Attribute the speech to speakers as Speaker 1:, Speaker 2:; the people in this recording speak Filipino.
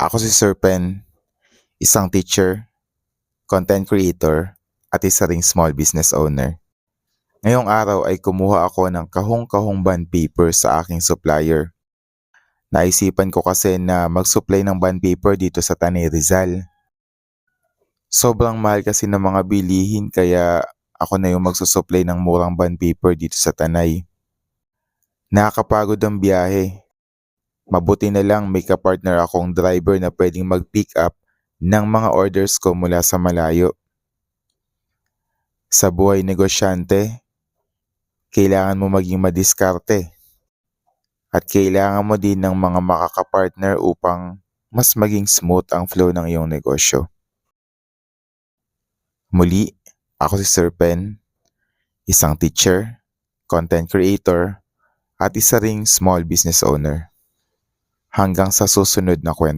Speaker 1: Ako si Sir Pen, isang teacher, content creator, at isa ring small business owner. Ngayong araw ay kumuha ako ng kahong-kahong bond paper sa aking supplier. Naisipan ko kasi na mag-supply ng bond paper dito sa Tanay Rizal. Sobrang mahal kasi ng mga bilihin kaya ako na yung magsusupply ng murang bond paper dito sa Tanay. Nakakapagod ang biyahe. Mabuti na lang may kapartner akong driver na pwedeng mag-pick up ng mga orders ko mula sa malayo. Sa buhay negosyante, kailangan mo maging madiskarte at kailangan mo din ng mga makakapartner upang mas maging smooth ang flow ng iyong negosyo. Muli, ako si Sir Pen, isang teacher, content creator, at isa ring small business owner. Hanggang sa susunod na kwento.